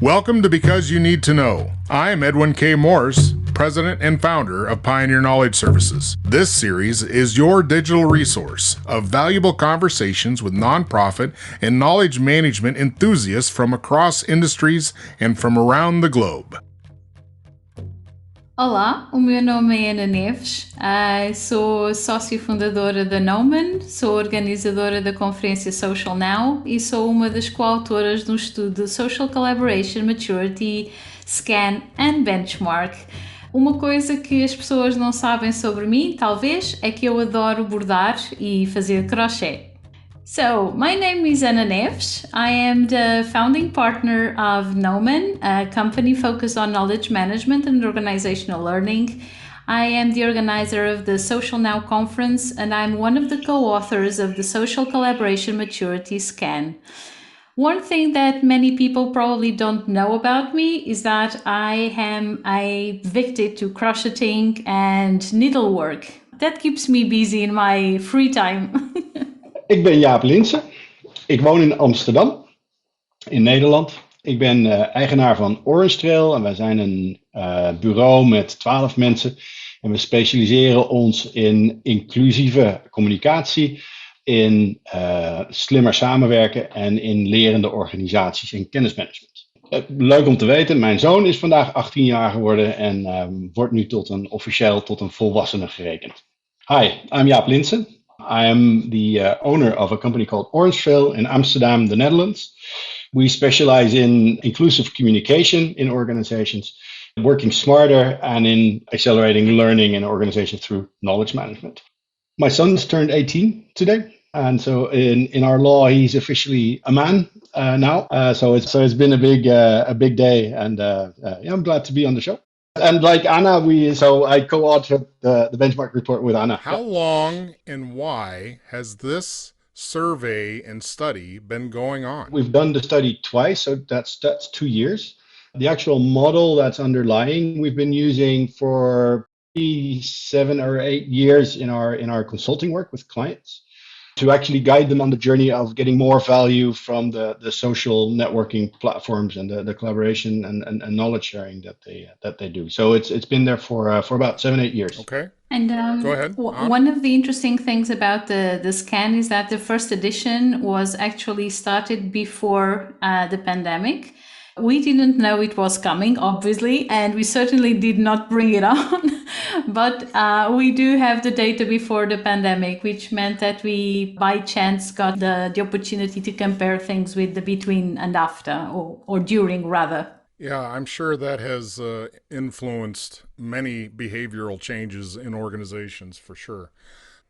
Welcome to Because You Need to Know. I'm Edwin K. Morse, President and Founder of Pioneer Knowledge Services. This series is your digital resource of valuable conversations with nonprofit and knowledge management enthusiasts from across industries and from around the globe. Olá, o meu nome é Ana Neves, sou sócio fundadora da Noman, sou organizadora da conferência Social Now e sou uma das coautoras de um estudo de Social Collaboration, Maturity, Scan and Benchmark. Uma coisa que as pessoas não sabem sobre mim, talvez, é que eu adoro bordar e fazer crochê. So, my name is Ana Neves. I am the founding partner of Noman, a company focused on knowledge management and organizational learning. I am the organizer of the Social Now conference, and I'm one of the co-authors of the Social Collaboration Maturity Scan. One thing that many people probably don't know about me is that I am addicted to crocheting and needlework. That keeps me busy in my free time. Ik ben Jaap Linssen. Ik woon in Amsterdam, in Nederland. Ik ben eigenaar van Orange Trail en wij zijn een bureau met 12 mensen. En we specialiseren ons in inclusieve communicatie, in slimmer samenwerken en in lerende organisaties en kennismanagement. Leuk om te weten, mijn zoon is vandaag 18 jaar geworden en wordt nu officieel tot een volwassene gerekend. Hi, I'm Jaap Linssen. I am the owner of a company called Orange Trail in Amsterdam, the Netherlands. We specialize in inclusive communication in organizations, working smarter, and in accelerating learning in organizations through knowledge management. My son's turned 18 today, and so in our law, he's officially a man now. So it's been a big day, and I'm glad to be on the show. And like Anna, I co-authored the benchmark report with Anna. How long and why has this survey and study been going on? We've done the study twice, so that's 2 years. The actual model that's underlying, we've been using for 7 or 8 years in our consulting work with clients to actually guide them on the journey of getting more value from the social networking platforms and the collaboration and knowledge sharing that they do. So it's been there for about 7-8 years. Okay. And Go ahead. One of the interesting things about the scan is that the first edition was actually started before the pandemic. We didn't know it was coming, obviously, and we certainly did not bring it on. But we do have the data before the pandemic, which meant that we, by chance, got the opportunity to compare things with the between and after, or during, rather. Yeah, I'm sure that has influenced many behavioral changes in organizations, for sure.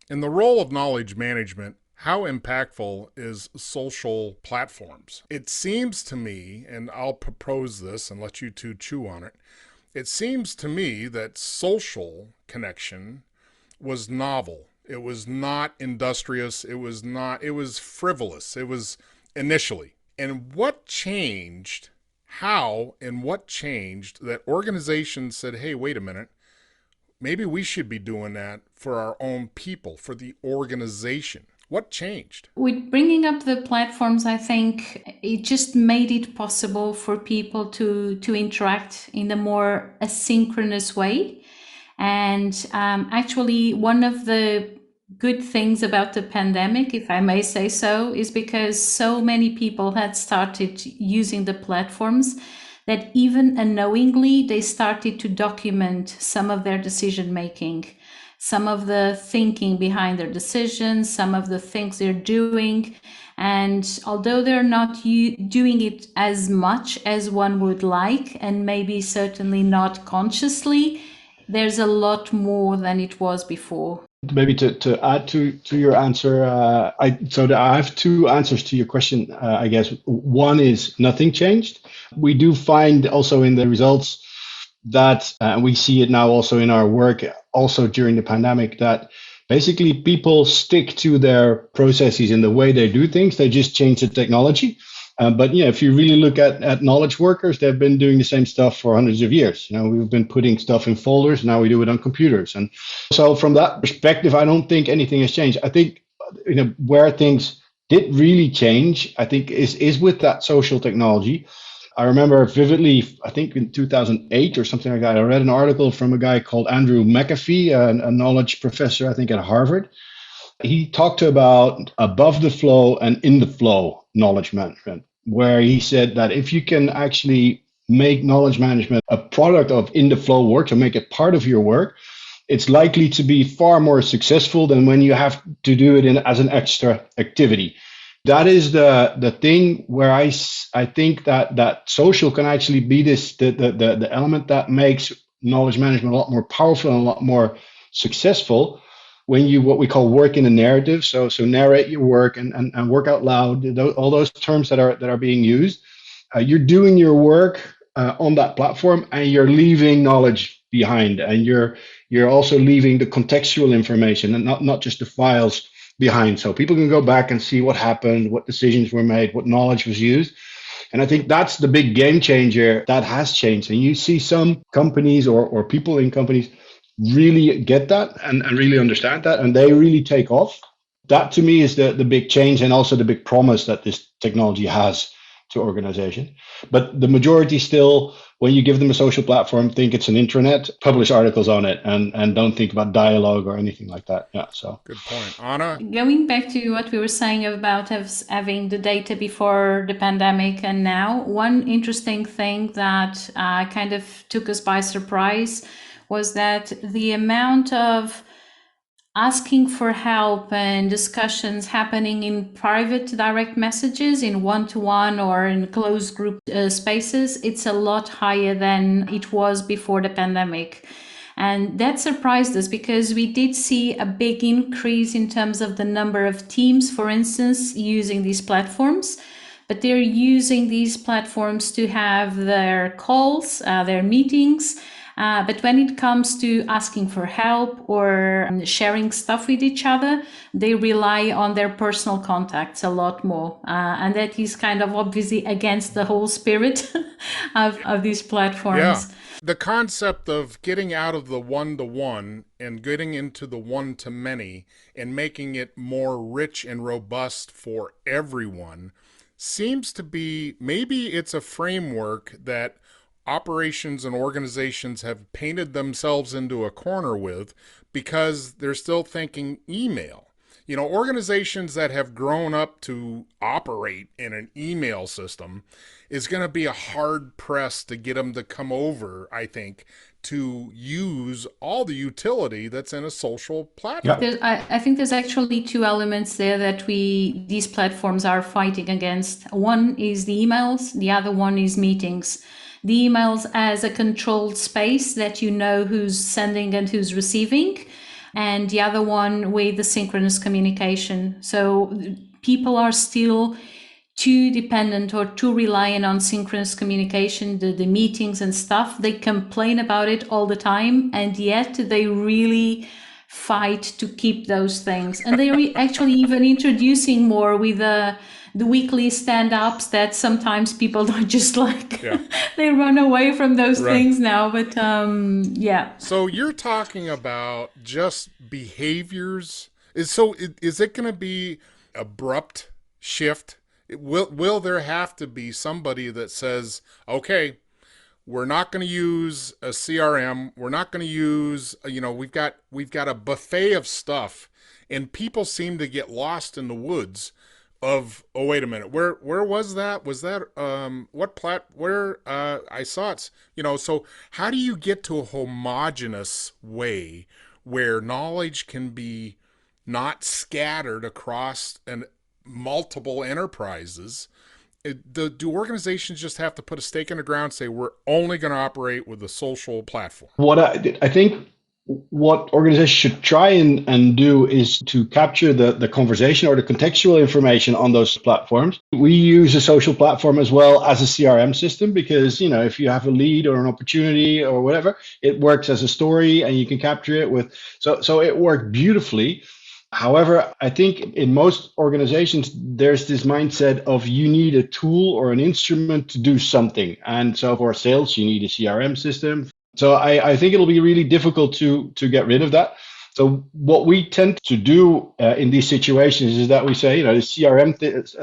In the role of knowledge management, how impactful is social platforms? It seems to me, and I'll propose this and let you two chew on it, it seems to me that social connection was novel. It was not industrious. It was frivolous. It was initially. And what changed, what changed that organizations said, hey, wait a minute, maybe we should be doing that for our own people, for the organization. What changed? With bringing up the platforms, I think it just made it possible for people to interact in a more asynchronous way. And actually, one of the good things about the pandemic, if I may say so, is because so many people had started using the platforms that even unknowingly, they started to document some of their decision making, some of the thinking behind their decisions, some of the things they're doing. And although they're not doing it as much as one would like, and maybe certainly not consciously, there's a lot more than it was before. Maybe to add to your answer, I have two answers to your question, I guess. One is nothing changed. We do find also in the results that we see it now also in our work, also during the pandemic, that basically people stick to their processes in the way they do things. They just change the technology. But if you really look at knowledge workers, they've been doing the same stuff for hundreds of years. We've been putting stuff in folders. Now we do it on computers. And so from that perspective, I don't think anything has changed. I think where things did really change, I think, is with that social technology. I remember vividly, I think in 2008 or something like that, I read an article from a guy called Andrew McAfee, a knowledge professor, I think at Harvard. He talked about above the flow and in the flow knowledge management, where he said that if you can actually make knowledge management a product of in the flow work, to make it part of your work, it's likely to be far more successful than when you have to do it as an extra activity. That is the thing where I think that social can actually be the element that makes knowledge management a lot more powerful and a lot more successful when you what we call work in a narrative. So narrate your work and work out loud. All those terms that are being used. You're doing your work on that platform, and you're leaving knowledge behind, and you're also leaving the contextual information and not just the files behind. So people can go back and see what happened, what decisions were made, what knowledge was used. And I think that's the big game changer that has changed. And you see some companies or people in companies really get that and really understand that, and they really take off. That to me is the big change, and also the big promise that this technology has to organization. But the majority still, when you give them a social platform, think it's an intranet, publish articles on it, and don't think about dialogue or anything like that. Yeah, so Good point. Anna? Going back to what we were saying about having the data before the pandemic and now, one interesting thing that kind of took us by surprise was that the amount of asking for help and discussions happening in private direct messages, in one-to-one or in closed group spaces, it's a lot higher than it was before the pandemic. And that surprised us because we did see a big increase in terms of the number of teams, for instance, using these platforms. But they're using these platforms to have their calls, their meetings. But when it comes to asking for help or sharing stuff with each other, they rely on their personal contacts a lot more. And that is kind of obviously against the whole spirit of these Yeah. platforms. The concept of getting out of the one to one and getting into the one to many and making it more rich and robust for everyone seems to be, maybe it's a framework that operations and organizations have painted themselves into a corner with because they're still thinking email. You know, organizations that have grown up to operate in an email system is going to be a hard press to get them to come over, I think, to use all the utility that's in a social platform. yeah. I think there's actually two elements there that these platforms are fighting against. One is the emails, the other one is meetings. The emails as a controlled space that you know who's sending and who's receiving, and the other one with the synchronous communication. So people are still too dependent or too reliant on synchronous communication, the meetings and stuff. They complain about it all the time, and yet they really fight to keep those things. And they're actually even introducing more with the weekly stand-ups that sometimes people don't just like. Yeah. They run away from those Right. things now. But yeah. So you're talking about just behaviors. Is it going to be abrupt shift? Will there have to be somebody that says, okay, we're not going to use a CRM. We're not going to use, we've got a buffet of stuff, and people seem to get lost in the woods of, oh, wait a minute, where was that? Was that what where I saw it, so how do you get to a homogeneous way where knowledge can be not scattered across multiple enterprises? Do organizations just have to put a stake in the ground and say we're only going to operate with a social platform? What I think what organizations should try and do is to capture the conversation or the contextual information on those platforms. We use a social platform as well as a CRM system because, if you have a lead or an opportunity or whatever, it works as a story and you can capture it with, so it worked beautifully. However, I think in most organizations, there's this mindset of you need a tool or an instrument to do something. And so for sales, you need a CRM system. So I think it'll be really difficult to get rid of that. So what we tend to do in these situations is that we say, the CRM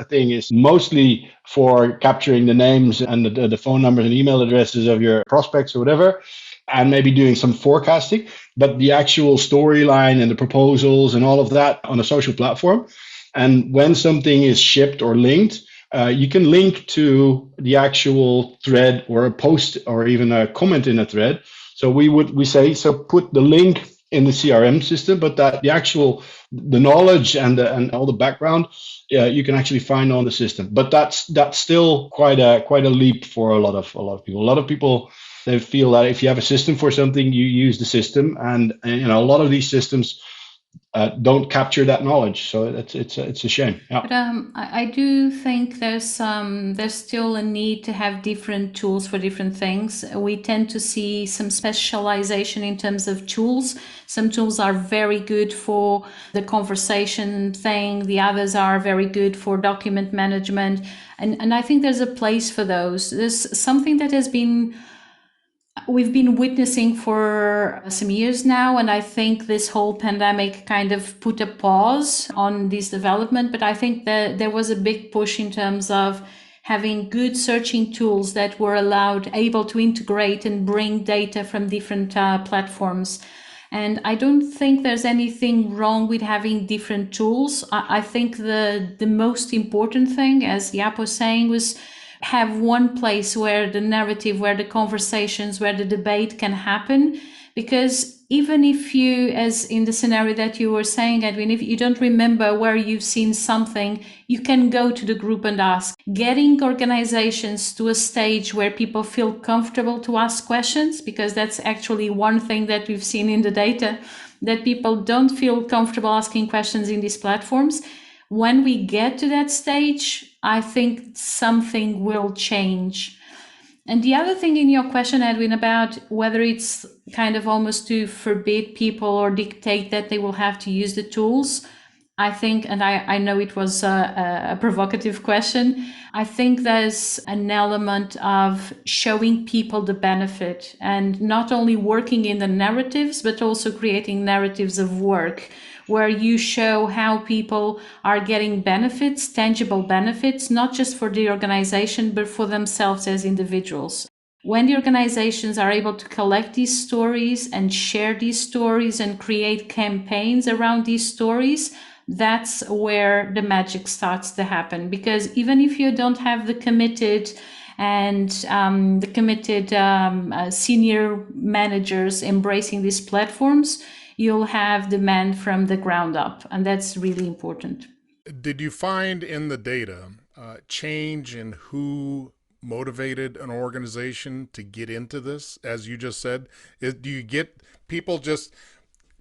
thing is mostly for capturing the names and the phone numbers and email addresses of your prospects or whatever, and maybe doing some forecasting. But the actual storyline and the proposals and all of that on a social platform. And when something is shipped or linked, you can link to the actual thread or a post or even a comment in a thread. So we say, so put the link in the CRM system, but that the knowledge and all the background, you can actually find on the system. But that's still quite a leap for a lot of people. A lot of people, they feel that if you have a system for something, you use the system, and a lot of these systems don't capture that knowledge. So it's a shame. Yeah. But I do think there's still a need to have different tools for different things. We tend to see some specialization in terms of tools. Some tools are very good for the conversation thing. The others are very good for document management. And I think there's a place for those. There's something that we've been witnessing for some years now, and I think this whole pandemic kind of put a pause on this development. But I think that there was a big push in terms of having good searching tools that were able to integrate and bring data from different platforms. And I don't think there's anything wrong with having different tools. I think the most important thing, as Jaap was saying, was have one place where the narrative, where the conversations, where the debate can happen. Because even if you, as in the scenario that you were saying, Edwin, if you don't remember where you've seen something, you can go to the group and ask. Getting organizations to a stage where people feel comfortable to ask questions, because that's actually one thing that we've seen in the data, that people don't feel comfortable asking questions in these platforms. When we get to that stage, I think something will change. And the other thing in your question, Edwin, about whether it's kind of almost to forbid people or dictate that they will have to use the tools, I think, and I know it was a provocative question, I think there's an element of showing people the benefit and not only working in the narratives, but also creating narratives of work where you show how people are getting benefits, tangible benefits, not just for the organization, but for themselves as individuals. When the organizations are able to collect these stories and share these stories and create campaigns around these stories, that's where the magic starts to happen. Because even if you don't have the committed senior managers embracing these platforms, you'll have demand from the ground up, and that's really important. Did you find in the data change in who motivated an organization to get into this? As you just said, do you get people just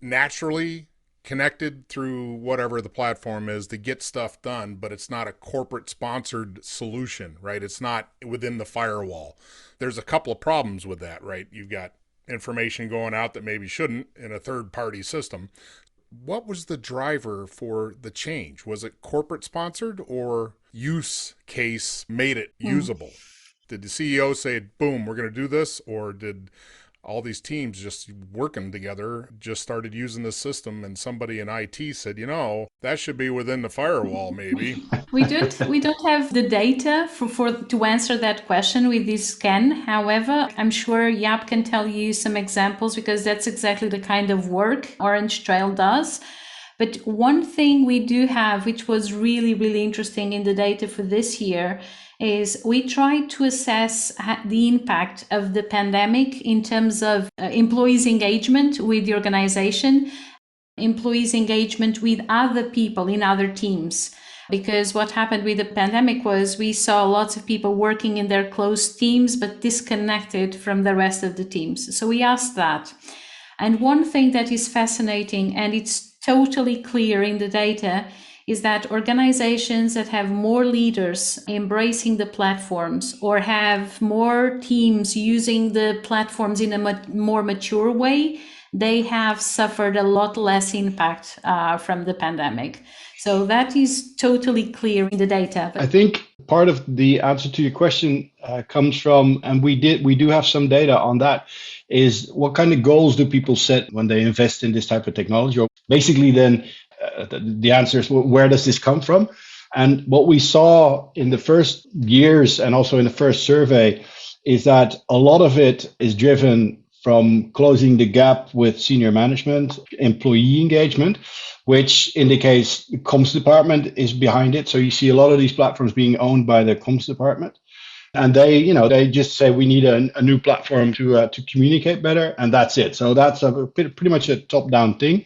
naturally connected through whatever the platform is to get stuff done, but it's not a corporate sponsored solution, right? It's not within the firewall. There's a couple of problems with that, right? You've got information going out that maybe shouldn't in a third party system. What was the driver for the change? Was it corporate sponsored or use case made it usable? Did the CEO say, boom, we're going to do this? Or did all these teams just working together just started using the system and somebody in IT said, that should be within the firewall maybe? We don't have the data for to answer that question with this scan. However, I'm sure Jaap can tell you some examples because that's exactly the kind of work Orange Trail does. But one thing we do have, which was really, really interesting in the data for this year, is we tried to assess the impact of the pandemic in terms of employees' engagement with the organization, employees' engagement with other people in other teams. Because what happened with the pandemic was we saw lots of people working in their close teams, but disconnected from the rest of the teams. So we asked that. And one thing that is fascinating, and it's totally clear in the data, is that organizations that have more leaders embracing the platforms or have more teams using the platforms in a more mature way, they have suffered a lot less impact from the pandemic. So that is totally clear in the data. I think part of the answer to your question comes from, and we do have some data on that, is what kind of goals do people set when they invest in this type of technology? Or basically, then the answer is, where does this come from? And what we saw in the first years and also in the first survey is that a lot of it is driven from closing the gap with senior management, employee engagement, which indicates the comms department is behind it. So you see a lot of these platforms being owned by the comms department. And they just say we need a new platform to communicate better, and that's it. So that's pretty much a top down thing.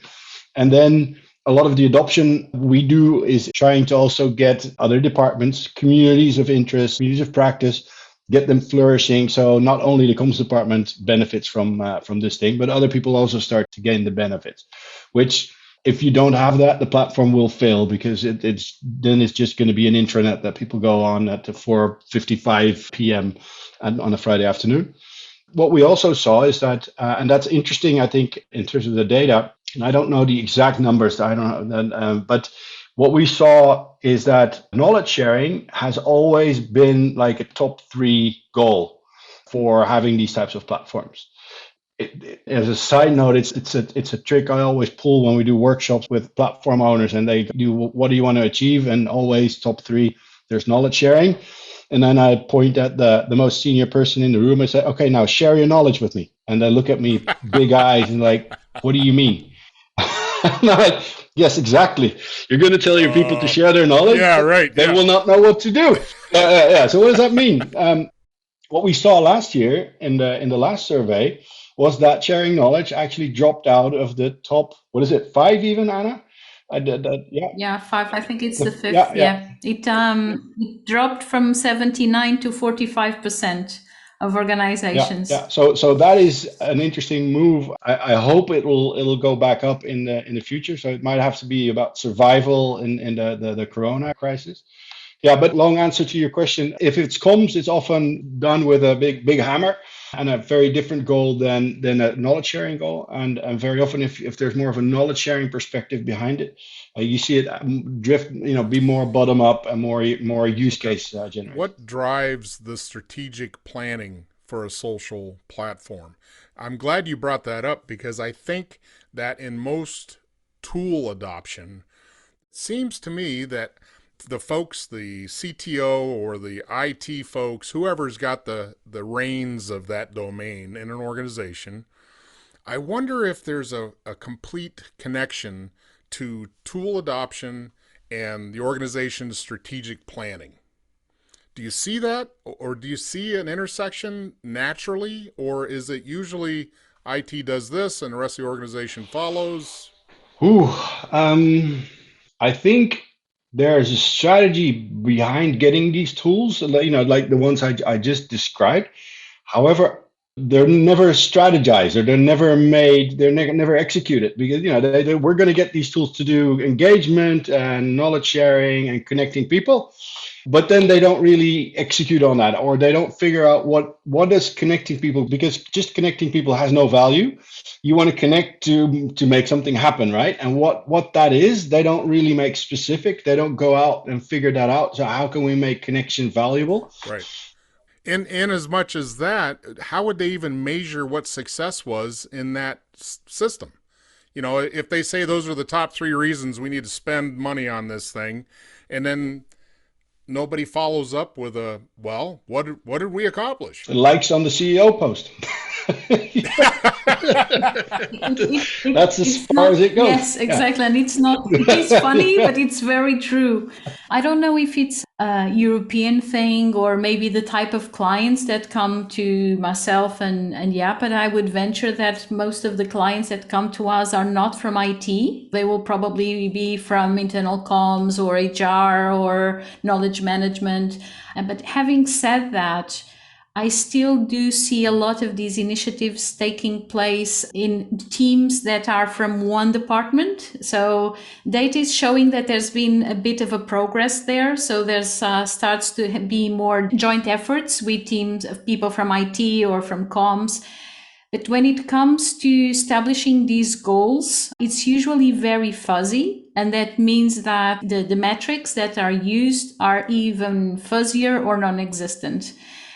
And then a lot of the adoption we do is trying to also get other departments, communities of interest, communities of practice, get them flourishing. So not only the comms department benefits from this thing, but other people also start to gain the benefits. Which, if you don't have that, the platform will fail, because it's just going to be an intranet that people go on at 4:55 p.m. on a Friday afternoon. What we also saw is that, and that's interesting, I think, in terms of the data, and I don't know the exact numbers, I don't know, but what we saw is that knowledge sharing has always been like a top three goal for having these types of platforms. As a side note, it's a trick I always pull when we do workshops with platform owners, and they do, what do you want to achieve? And always top three, there's knowledge sharing. And then I point at the most senior person in the room and say, okay, now share your knowledge with me. And they look at me, big eyes, and like, what do you mean? And I'm like, yes, exactly. You're going to tell your people to share their knowledge, yeah, but right. they Yeah. will not know what to do. Yeah. So what does that mean? What we saw last year in the last survey was that sharing knowledge actually dropped out of the top. What is it? Five even, Anna? Yeah. Yeah, five. I think it's the Yeah, fifth. yeah. Yeah, it dropped from 79 to 45% of Yeah. organizations. So that is an interesting move. I hope it'll go back up in the future. So it might have to be about survival in the Corona crisis. Yeah, but long answer to your question. If it's comms, it's often done with a big hammer and a very different goal than a knowledge sharing goal. And very often, if there's more of a knowledge sharing perspective behind it, you see it drift, be more bottom up and more use Okay. case generated. What drives the strategic planning for a social platform? I'm glad you brought that up, because I think that in most tool adoption, it seems to me that the folks, the CTO or the IT folks, whoever's got the reins of that domain in an organization, I wonder if there's a complete connection to tool adoption and the organization's strategic planning. Do you see that? Or do you see an intersection naturally? Or is it usually IT does this and the rest of the organization follows? Ooh, I think there's a strategy behind getting these tools, like the ones I just described. However, they're never strategized, or they're never made, they're never executed, because we're going to get these tools to do engagement and knowledge sharing and connecting people, but then they don't really execute on that, or they don't figure out what is connecting people, because just connecting people has no value. You want to connect to make something happen, right? And what that is, they don't really make specific. They don't go out and figure that out. So how can we make connection valuable? Right. In as much as that, how would they even measure what success was in that system? If they say those are the top three reasons we need to spend money on this thing, and then nobody follows up with a, well, what did we accomplish? Likes on the CEO post. That's as It's far as not, it goes. yes, exactly. And it's not, it is funny, but it's very true. I don't know if it's a European thing or maybe the type of clients that come to myself and Jaap, but I would venture that most of the clients that come to us are not from IT. They will probably be from internal comms or HR or knowledge management. But having said that, I still do see a lot of these initiatives taking place in teams that are from one department. So data is showing that there's been a bit of a progress there. So there's starts to be more joint efforts with teams of people from IT or from comms. But when it comes to establishing these goals, it's usually very fuzzy. And that means that the metrics that are used are even fuzzier or non existent.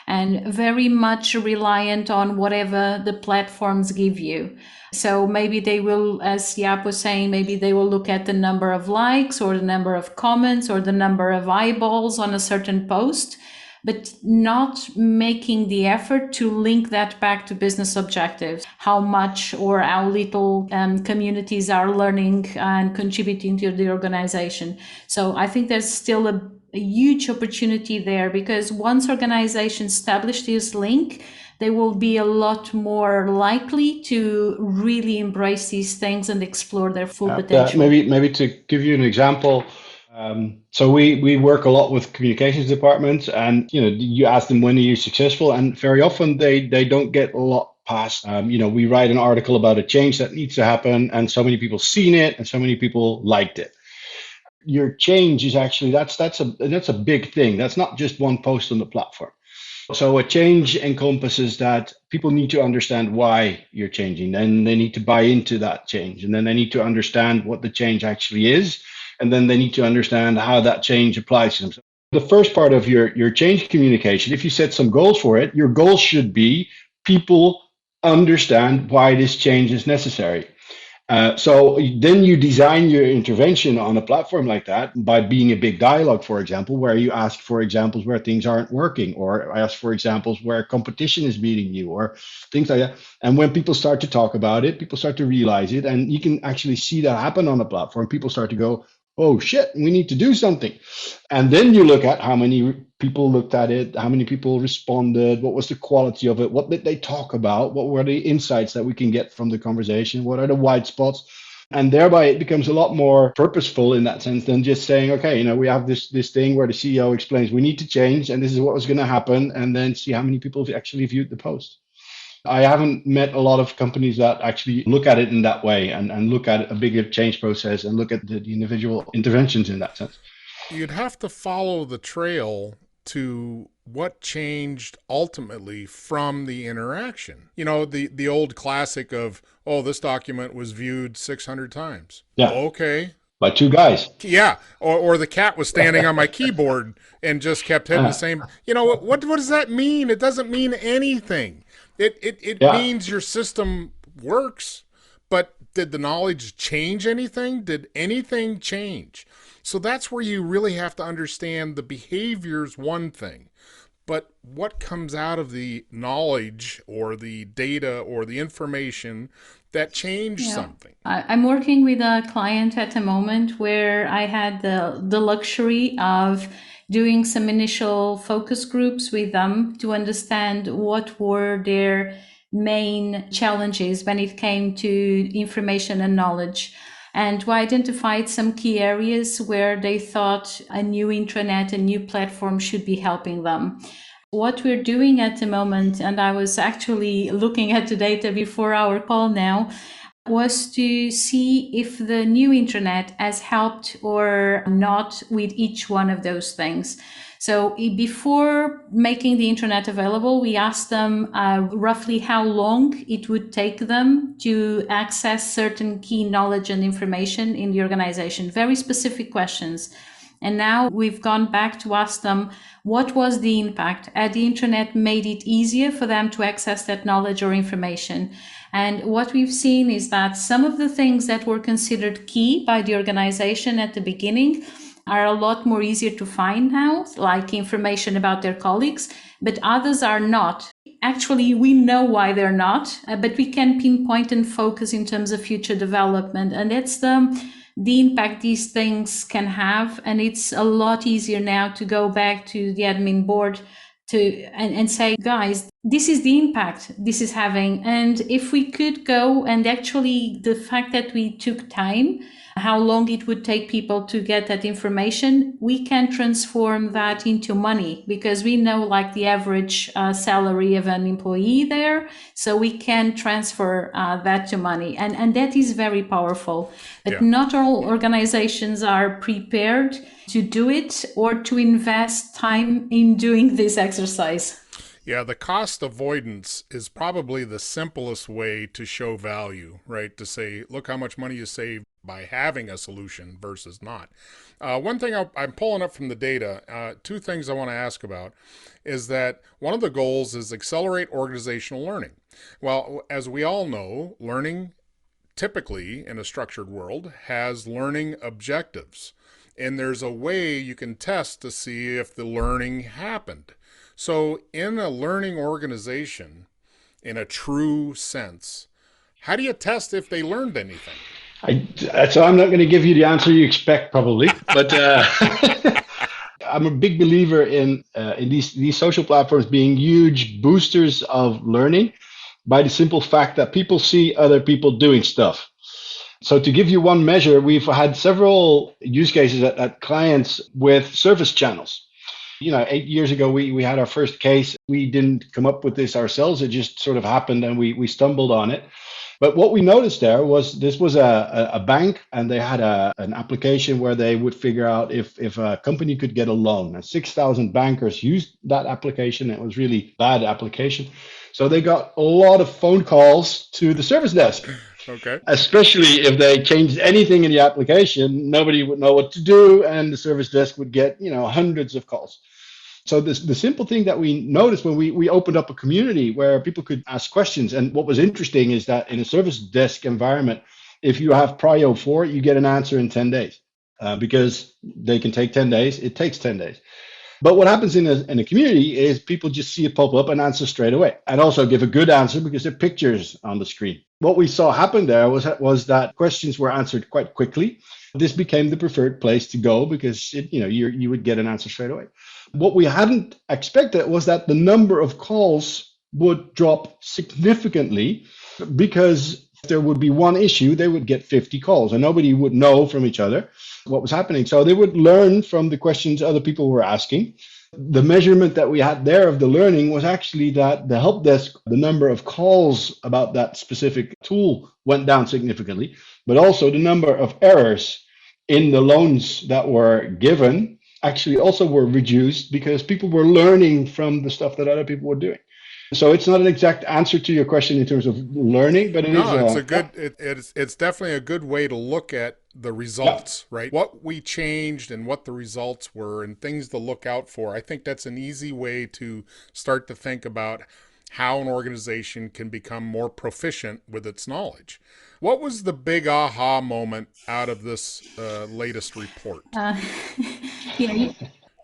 and very much reliant on whatever the platforms give you. So maybe they will, as Jaap was saying, maybe they will look at the number of likes or the number of comments or the number of eyeballs on a certain post, but not making the effort to link that back to business objectives. How much or how little communities are learning and contributing to the organization. So I think there's still a huge opportunity there, because once organizations establish this link, they will be a lot more likely to really embrace these things and explore their full potential. Maybe to give you an example. So we work a lot with communications departments, and you ask them when are you successful, and very often they don't get a lot past. We write an article about a change that needs to happen, and so many people seen it, and so many people liked it. Your change is actually that's a big thing. That's not just one post on the platform. So a change encompasses that people need to understand why you're changing. Then they need to buy into that change, and then they need to understand what the change actually is, and then they need to understand how that change applies to them. So the first part of your change communication, if you set some goals for it, your goals should be people understand why this change is necessary. So then you design your intervention on a platform like that by being a big dialogue, for example, where you ask for examples where things aren't working, or ask for examples where competition is beating you, or things like that. And when people start to talk about it, people start to realize it, and you can actually see that happen on the platform. People start to go, oh shit, we need to do something. And then you look at how many people looked at it, how many people responded, what was the quality of it, what did they talk about, what were the insights that we can get from the conversation, what are the white spots. And thereby it becomes a lot more purposeful in that sense than just saying, okay, we have this thing where the CEO explains we need to change and this is what was going to happen, and then see how many people have actually viewed the post. I haven't met a lot of companies that actually look at it in that way, and look at a bigger change process and look at the individual interventions in that sense. You'd have to follow the trail to what changed ultimately from the interaction. The old classic of, oh, this document was viewed 600 times. Yeah. Okay. By two guys. Yeah. Or the cat was standing on my keyboard and just kept hitting the same. What does that mean? It doesn't mean anything. It means your system works, but did the knowledge change anything? Did anything change? So that's where you really have to understand the behavior's one thing, but what comes out of the knowledge or the data or the information that changed something. I'm working with a client at the moment where I had the luxury of doing some initial focus groups with them to understand what were their main challenges when it came to information and knowledge. And we identified some key areas where they thought a new intranet, a new platform should be helping them. What we're doing at the moment, and I was actually looking at the data before our call now, was to see if the new intranet has helped or not with each one of those things. So before making the intranet available, we asked them roughly how long it would take them to access certain key knowledge and information in the organization. Very specific questions. And now we've gone back to ask them, what was the impact? Had the intranet made it easier for them to access that knowledge or information? And what we've seen is that some of the things that were considered key by the organization at the beginning are a lot more easier to find now, like information about their colleagues, but others are not. Actually, we know why they're not, but we can pinpoint and focus in terms of future development. And that's the impact these things can have. And it's a lot easier now to go back to the admin board and say, guys, this is the impact this is having. And if we could go, and actually the fact that we took time, how long it would take people to get that information, we can transform that into money, because we know like the average salary of an employee there. So we can transfer that to money. And that is very powerful. But not all organizations are prepared to do it or to invest time in doing this exercise. Yeah, the cost avoidance is probably the simplest way to show value, right? To say, look how much money you save by having a solution versus not. One thing I'm pulling up from the data, two things I want to ask about is that one of the goals is accelerate organizational learning. Well, as we all know, learning typically in a structured world has learning objectives. And there's a way you can test to see if the learning happened. So, in a learning organization, in a true sense, how do you test if they learned anything? So I'm not going to give you the answer you expect, probably, but I'm a big believer in these social platforms being huge boosters of learning by the simple fact that people see other people doing stuff. So to give you one measure, we've had several use cases at clients with service channels. 8 years ago, we had our first case. We didn't come up with this ourselves. It just sort of happened and we stumbled on it. But what we noticed there was this was a bank, and they had an application where they would figure out if a company could get a loan. And 6,000 bankers used that application. It was really bad application. So they got a lot of phone calls to the service desk. Okay. Especially if they changed anything in the application, nobody would know what to do, and the service desk would get hundreds of calls. So the simple thing that we noticed when we opened up a community where people could ask questions, and what was interesting is that in a service desk environment, if you have prio 4, you get an answer in 10 days because they can take 10 days. It takes 10 days. But what happens in a community is people just see it pop up and answer straight away, and also give a good answer because there are pictures on the screen. What we saw happen there was that questions were answered quite quickly. This became the preferred place to go because you would get an answer straight away. What we hadn't expected was that the number of calls would drop significantly because if there would be one issue, they would get 50 calls and nobody would know from each other what was happening. So they would learn from the questions other people were asking. The measurement that we had there of the learning was actually that the help desk, the number of calls about that specific tool went down significantly, but also the number of errors in the loans that were given actually also were reduced because people were learning from the stuff that other people were doing. So it's not an exact answer to your question in terms of learning, but it is. No, it's a good. It's definitely a good way to look at the results, right? What we changed and what the results were, and things to look out for. I think that's an easy way to start to think about how an organization can become more proficient with its knowledge. What was the big aha moment out of this latest report? Yeah,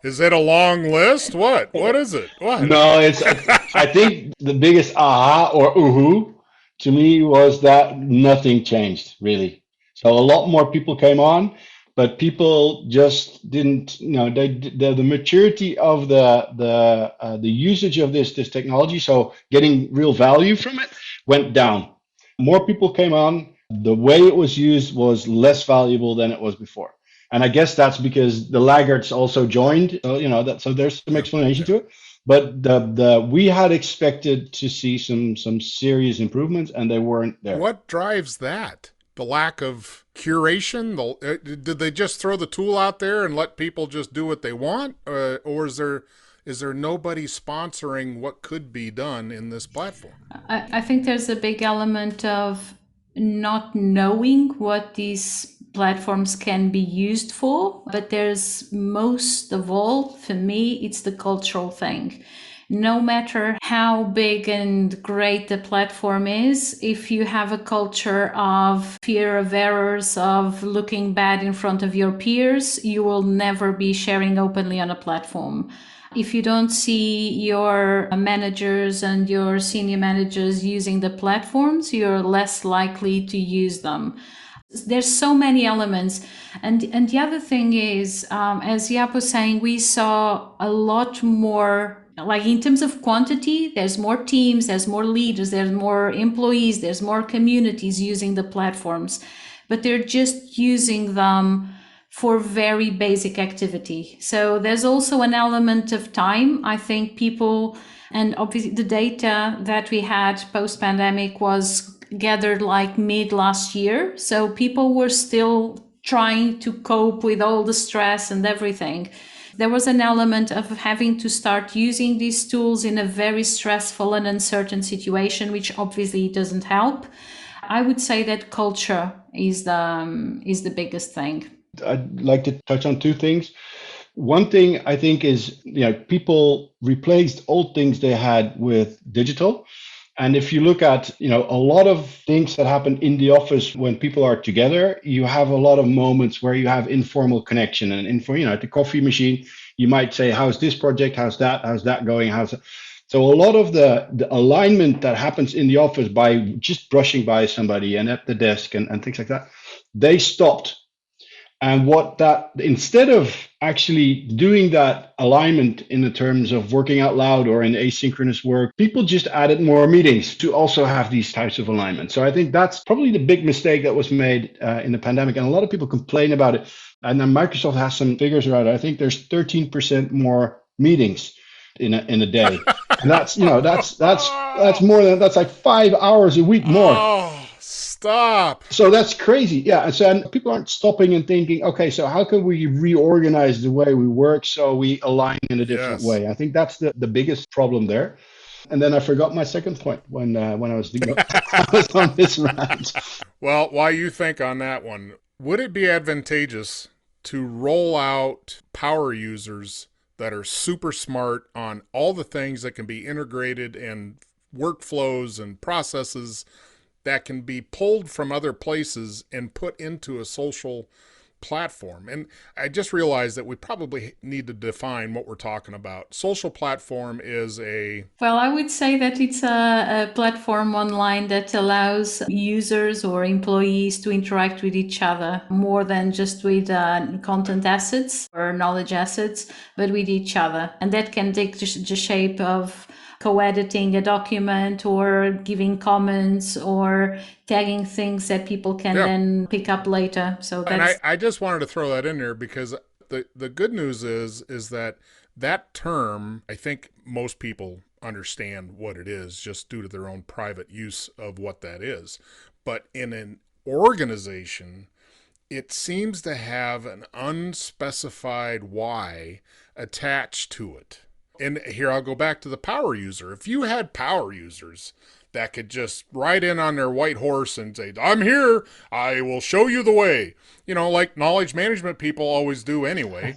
Is it a long list? What? What is it? What? No, it's. I think the biggest aha or oohoo to me was that nothing changed really. So a lot more people came on, but people just didn't. The maturity of the usage of this technology, so getting real value from it, went down. More people came on. The way it was used was less valuable than it was before. And I guess that's because the laggards also joined. So there's some Yep. explanation Yep. to it. But the we had expected to see some serious improvements, and they weren't there. What drives that? The lack of curation? Did they just throw the tool out there and let people just do what they want, or is there nobody sponsoring what could be done in this platform? I think there's a big element of not knowing what these platforms can be used for, but there's most of all, for me, it's the cultural thing. No matter how big and great the platform is, if you have a culture of fear of errors, of looking bad in front of your peers, you will never be sharing openly on a platform. If you don't see your managers and your senior managers using the platforms, you're less likely to use them. There's so many elements. And the other thing is, as Jaap was saying, we saw a lot more, like in terms of quantity, there's more teams, there's more leaders, there's more employees, there's more communities using the platforms, but they're just using them for very basic activity. So there's also an element of time. I think people, and obviously the data that we had post-pandemic was gathered like mid last year. So people were still trying to cope with all the stress and everything. There was an element of having to start using these tools in a very stressful and uncertain situation, which obviously doesn't help. I would say that culture is the biggest thing. I'd like to touch on two things. One thing I think is, people replaced old things they had with digital. And if you look at, a lot of things that happen in the office when people are together, you have a lot of moments where you have informal connection and at the coffee machine, you might say, how's this project? How's that going? So a lot of the alignment that happens in the office by just brushing by somebody and at the desk and things like that, they stopped. And what that, instead of actually doing that alignment in the terms of working out loud or in asynchronous work, people just added more meetings to also have these types of alignment. So I think that's probably the big mistake that was made in the pandemic. And a lot of people complain about it. And then Microsoft has some figures around it. I think there's 13% more meetings in a day. And that's more than, that's like 5 hours a week more. Oh, stop. So that's crazy. Yeah. And people aren't stopping and thinking, okay, so how can we reorganize the way we work so we align in a different Yes. way? I think that's the biggest problem there. And then I forgot my second point when I was I was on this rant. Well, while you think on that one, would it be advantageous to roll out power users that are super smart on all the things that can be integrated and workflows and processes that can be pulled from other places and put into a social platform? And I just realized that we probably need to define what we're talking about. Social platform is a Well, I would say that it's a platform online that allows users or employees to interact with each other more than just with content assets or knowledge assets, but with each other. And that can take the shape of co-editing a document or giving comments or tagging things that people can yeah. then pick up later. So And that's I just wanted to throw that in there because the good news is that that term, I think most people understand what it is just due to their own private use of what that is. But in an organization, it seems to have an unspecified why attached to it. And here I'll go back to the power user. If you had power users that could just ride in on their white horse and say, I'm here, I will show you the way, like knowledge management people always do anyway,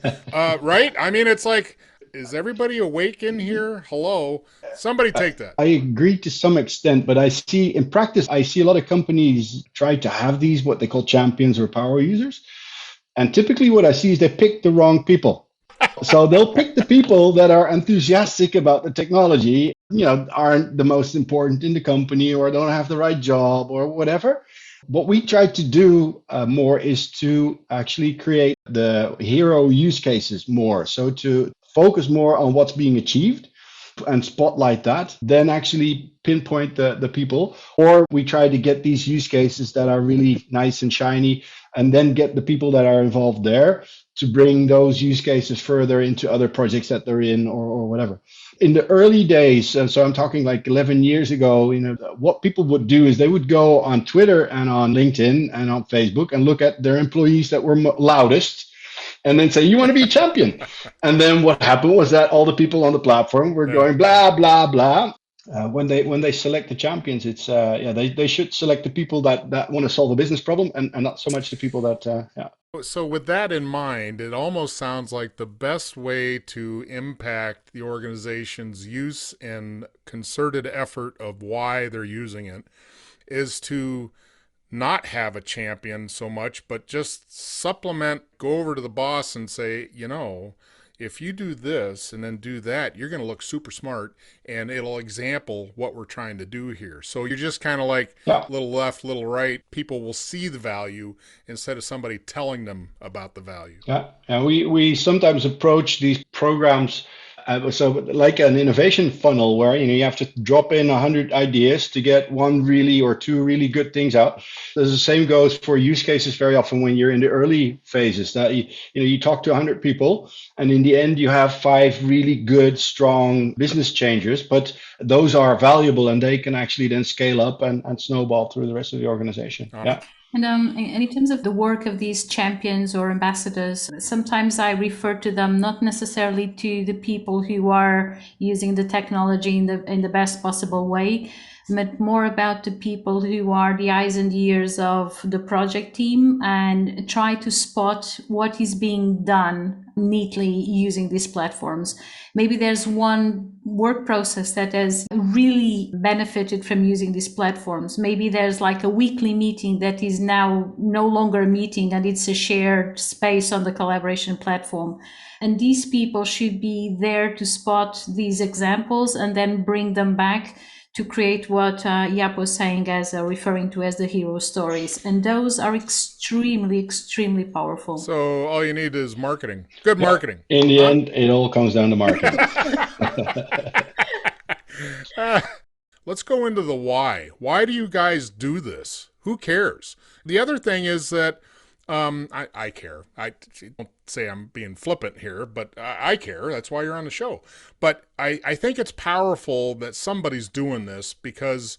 right? I mean, it's like, is everybody awake in here? Hello? Somebody take that. I agree to some extent, but I see in practice, I see a lot of companies try to have these, what they call champions or power users. And typically what I see is they pick the wrong people. So they'll pick the people that are enthusiastic about the technology, aren't the most important in the company or don't have the right job or whatever. What we try to do more is to actually create the hero use cases more. So to focus more on what's being achieved and spotlight that, then actually pinpoint the people. Or we try to get these use cases that are really nice and shiny and then get the people that are involved there to bring those use cases further into other projects that they're in or whatever. In the early days, so I'm talking like 11 years ago, what people would do is they would go on Twitter and on LinkedIn and on Facebook and look at their employees that were loudest and then say, you want to be a champion. And then what happened was that all the people on the platform were going blah, blah, blah. When they select the champions, it's they should select the people that want to solve a business problem and not so much the people that So with that in mind, it almost sounds like the best way to impact the organization's use and concerted effort of why they're using it is to not have a champion so much, but just supplement, go over to the boss and say, if you do this and then do that, you're going to look super smart and it'll example what we're trying to do here. So you're just kind of like little left, little right. People will see the value instead of somebody telling them about the value. Yeah, and we sometimes approach these programs so like an innovation funnel where you have to drop in 100 ideas to get one really or two really good things out. The same goes for use cases very often when you're in the early phases. That you talk to 100 people, and in the end you have 5 really good, strong business changers. But those are valuable, and they can actually then scale up and snowball through the rest of the organization. Yeah. And in terms of the work of these champions or ambassadors, sometimes I refer to them not necessarily to the people who are using the technology in the best possible way, but more about the people who are the eyes and ears of the project team and try to spot what is being done neatly using these platforms. Maybe there's one work process that has really benefited from using these platforms. Maybe there's like a weekly meeting that is now no longer a meeting and it's a shared space on the collaboration platform. And these people should be there to spot these examples and then bring them back to create what Jaap was saying as referring to as the hero stories. And those are extremely, extremely powerful. So all you need is marketing. Good Yeah. marketing. In the Huh? end, it all comes down to marketing. Let's go into the why. Why do you guys do this? Who cares? The other thing is that I care. I don't say I'm being flippant here, but I care. That's why you're on the show. But I think it's powerful that somebody's doing this because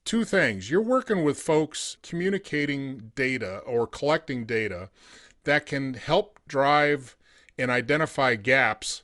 two things. You're working with folks communicating data or collecting data that can help drive and identify gaps.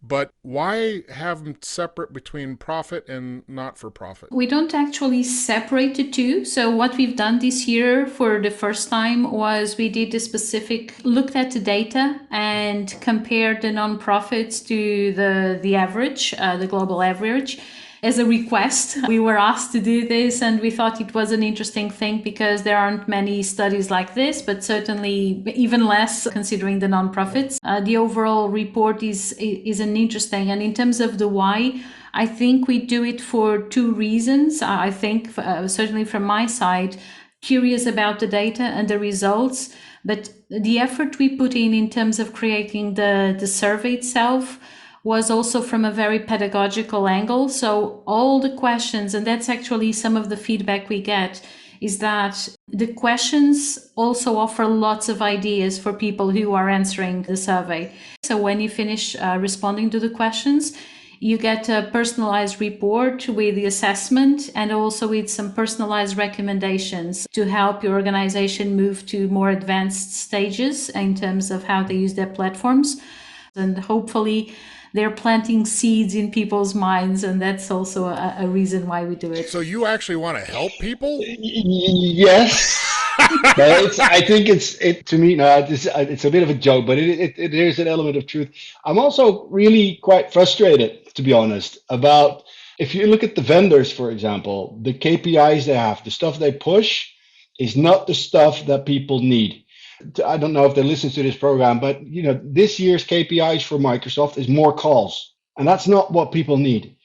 But why have them separate between profit and not for profit? We don't actually separate the two. So what we've done this year for the first time was we did a specific looked at the data and compared the nonprofits to the average, the global average. As a request, we were asked to do this, and we thought it was an interesting thing because there aren't many studies like this, but certainly even less considering the nonprofits. The overall report is an interesting, and in terms of the why, I think we do it for two reasons. I think, certainly from my side, curious about the data and the results, but the effort we put in terms of creating the survey itself was also from a very pedagogical angle. So all the questions, and that's actually some of the feedback we get, is that the questions also offer lots of ideas for people who are answering the survey. So when you finish responding to the questions, you get a personalized report with the assessment and also with some personalized recommendations to help your organization move to more advanced stages in terms of how they use their platforms. And hopefully they're planting seeds in people's minds, and that's also a reason why we do it. So you actually want to help people? Yes. But I think to me, no, it's a bit of a joke, but there's an element of truth. I'm also really quite frustrated, to be honest, about if you look at the vendors, for example, the KPIs they have, the stuff they push is not the stuff that people need. I don't know if they listen to this program, but this year's KPIs for Microsoft is more calls, and that's not what people need.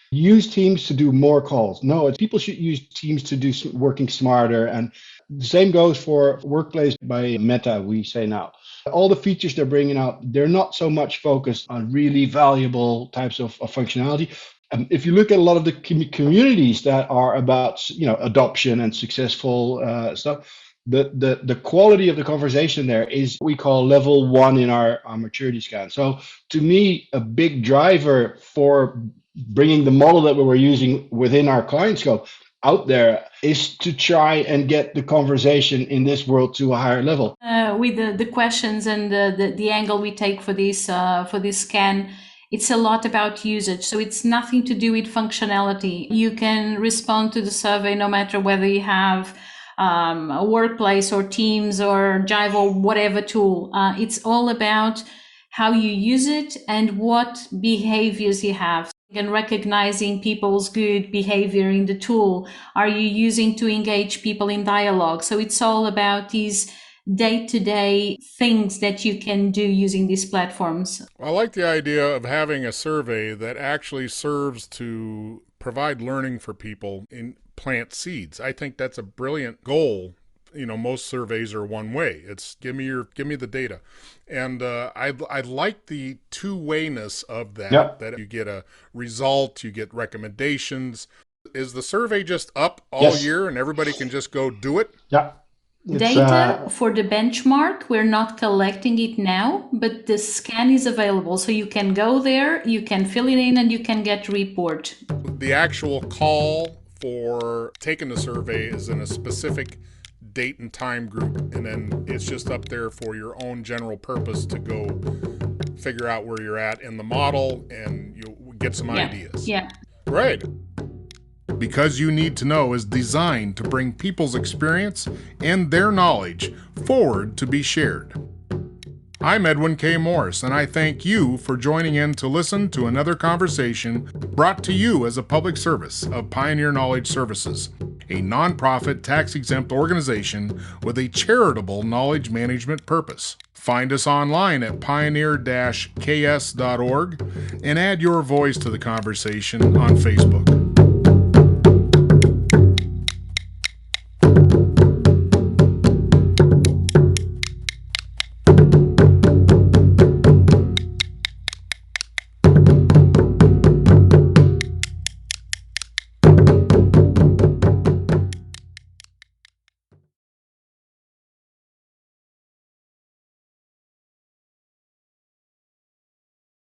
Use Teams to do more calls. No, people should use Teams to do working smarter. And the same goes for Workplace by Meta, we say now. All the features they're bringing out, they're not so much focused on really valuable types of functionality. If you look at a lot of the communities that are about adoption and successful stuff, the quality of the conversation there is what we call level 1 in our maturity scan. So to me, a big driver for bringing the model that we were using within our client scope out there is to try and get the conversation in this world to a higher level. With the questions and the angle we take for this scan, it's a lot about usage. So it's nothing to do with functionality. You can respond to the survey no matter whether you have a Workplace or Teams or Jive or whatever tool. It's all about how you use it and what behaviors you have. And recognizing people's good behavior in the tool. Are you using to engage people in dialogue? So it's all about these day-to-day things that you can do using these platforms. I like the idea of having a survey that actually serves to provide learning for people and plant seeds. I think that's a brilliant goal. Most surveys are one way. It's give me the data, and I like the two-wayness of that. Yep. That you get a result, you get recommendations. Is the survey just up all Yes. year, and everybody can just go do it? Yeah. Data for the benchmark, we're not collecting it now, but the scan is available. So you can go there, you can fill it in, and you can get a report. The actual call for taking the survey is in a specific date and time group, and then it's just up there for your own general purpose to go figure out where you're at in the model, and you'll get some ideas. Yeah. Right. Because You Need to Know is designed to bring people's experience and their knowledge forward to be shared. I'm Edwin K. Morris, and I thank you for joining in to listen to another conversation brought to you as a public service of Pioneer Knowledge Services, a nonprofit tax-exempt organization with a charitable knowledge management purpose. Find us online at pioneer-ks.org and add your voice to the conversation on Facebook.